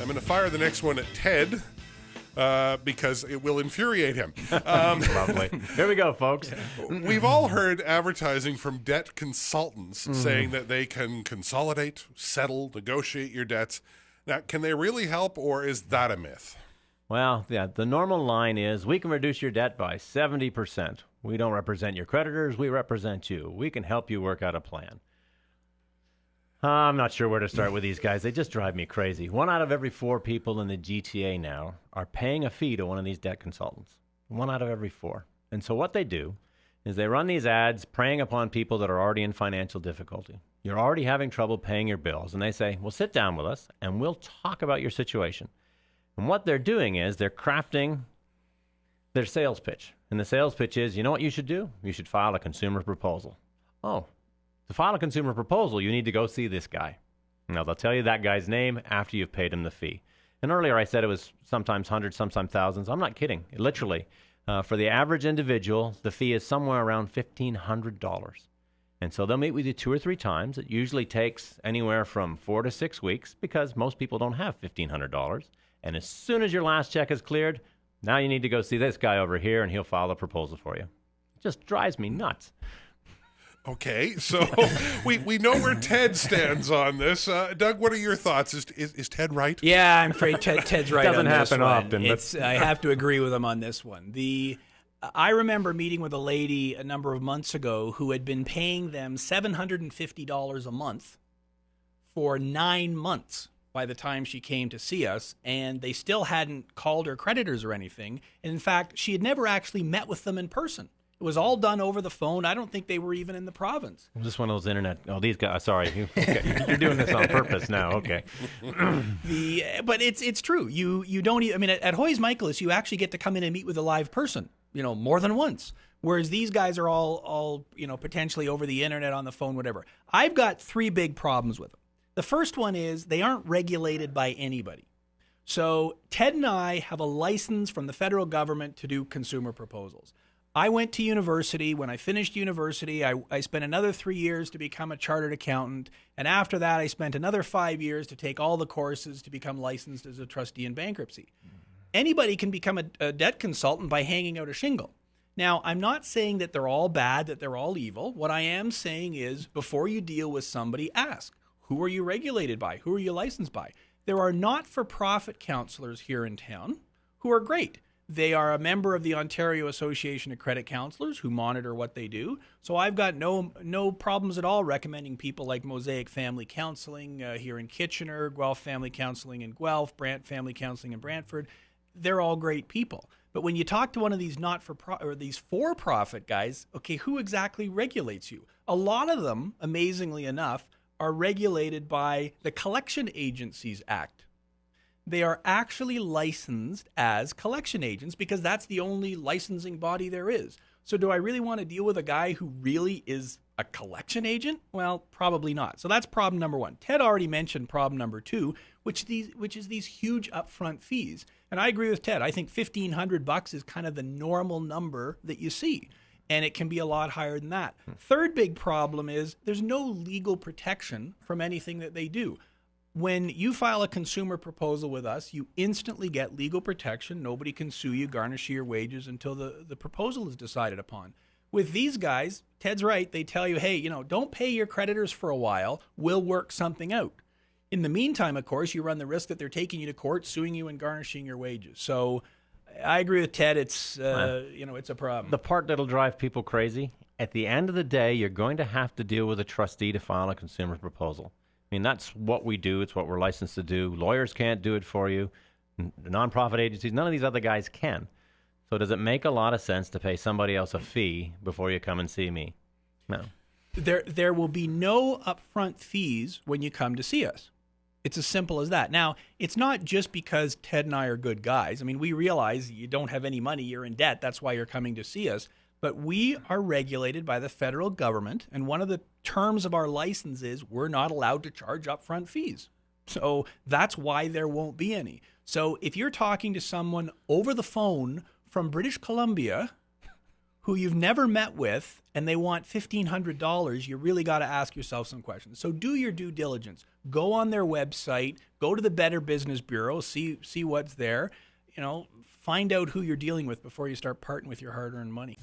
I'm going to fire the next one at Ted because it will infuriate him. Lovely. Here we go, folks. We've all heard advertising from debt consultants saying that they can consolidate, settle, negotiate your debts. Now, can they really help, or is that a myth? Well, yeah, the normal line is, we can reduce your debt by 70%. We don't represent your creditors, we represent you. We can help you work out a plan. I'm not sure where to start with these guys. They just drive me crazy. 1 out of every 4 people in the GTA now are paying a fee to one of these debt consultants. 1 out of every 4. And so what they do is they run these ads preying upon people that are already in financial difficulty. You're already having trouble paying your bills. And they say, well, sit down with us and we'll talk about your situation. And what they're doing is they're crafting their sales pitch. And the sales pitch is, you know what you should do? You should file a consumer proposal. Oh, to file a consumer proposal, you need to go see this guy. Now, they'll tell you that guy's name after you've paid him the fee. And earlier I said it was sometimes hundreds, sometimes thousands. I'm not kidding. Literally, for the average individual, the fee is somewhere around $1,500. And so they'll meet with you 2 or 3 times. It usually takes anywhere from 4 to 6 weeks because most people don't have $1,500. And as soon as your last check is cleared, now you need to go see this guy over here and he'll file a proposal for you. It just drives me nuts. Okay, so we know where Ted stands on this. Doug, what are your thoughts? Is Ted right? Yeah, I'm afraid Ted's right on this one. Doesn't happen often. But I have to agree with him on this one. I remember meeting with a lady a number of months ago who had been paying them $750 a month for 9 months by the time she came to see us, and they still hadn't called her creditors or anything. And in fact, she had never actually met with them in person. It was all done over the phone. I don't think they were even in the province. Just one of those internet. Oh, these guys. Sorry, okay. You're doing this on purpose now. Okay. But it's true. You don't. I mean, at Hoy's Michaelis, you actually get to come in and meet with a live person. More than once. Whereas these guys are all potentially over the internet, on the phone, whatever. I've got 3 big problems with them. The first one is they aren't regulated by anybody. So Ted and I have a license from the federal government to do consumer proposals. I went to university. When I finished university, I spent another 3 years to become a chartered accountant. And after that, I spent another 5 years to take all the courses to become licensed as a trustee in bankruptcy. Anybody can become a debt consultant by hanging out a shingle. Now, I'm not saying that they're all bad, that they're all evil. What I am saying is, before you deal with somebody, ask, who are you regulated by? Who are you licensed by? There are not-for-profit counselors here in town who are great. They are a member of the Ontario Association of Credit Counselors who monitor what they do. So I've got no problems at all recommending people like Mosaic Family Counseling here in Kitchener, Guelph Family Counseling in Guelph, Brant Family Counseling in Brantford. They're all great people. But when you talk to one of these these for-profit guys, okay, who exactly regulates you? A lot of them, amazingly enough, are regulated by the Collection Agencies Act. They are actually licensed as collection agents because that's the only licensing body there is. So do I really want to deal with a guy who really is a collection agent? Well, probably not. So that's problem number 1. Ted already mentioned problem number 2, which is these huge upfront fees. And I agree with Ted. I think $1,500 is kind of the normal number that you see. And it can be a lot higher than that. Third big problem is there's no legal protection from anything that they do. When you file a consumer proposal with us, you instantly get legal protection. Nobody can sue you, garnish your wages until the proposal is decided upon. With these guys, Ted's right. They tell you, hey, don't pay your creditors for a while. We'll work something out. In the meantime, of course, you run the risk that they're taking you to court, suing you, and garnishing your wages. So I agree with Ted. It's it's a problem. The part that'll drive people crazy, at the end of the day, you're going to have to deal with a trustee to file a consumer proposal. I mean, that's what we do. It's what we're licensed to do. Lawyers can't do it for you. The nonprofit agencies, none of these other guys can. So does it make a lot of sense to pay somebody else a fee before you come and see me? No. There will be no upfront fees when you come to see us. It's as simple as that. Now, it's not just because Ted and I are good guys. I mean, we realize you don't have any money, you're in debt. That's why you're coming to see us. But we are regulated by the federal government, and one of the terms of our license is we're not allowed to charge upfront fees. So that's why there won't be any. So if you're talking to someone over the phone from British Columbia who you've never met with and they want $1,500, you really got to ask yourself some questions. So do your due diligence. Go on their website, go to the Better Business Bureau, see what's there. Find out who you're dealing with before you start parting with your hard-earned money.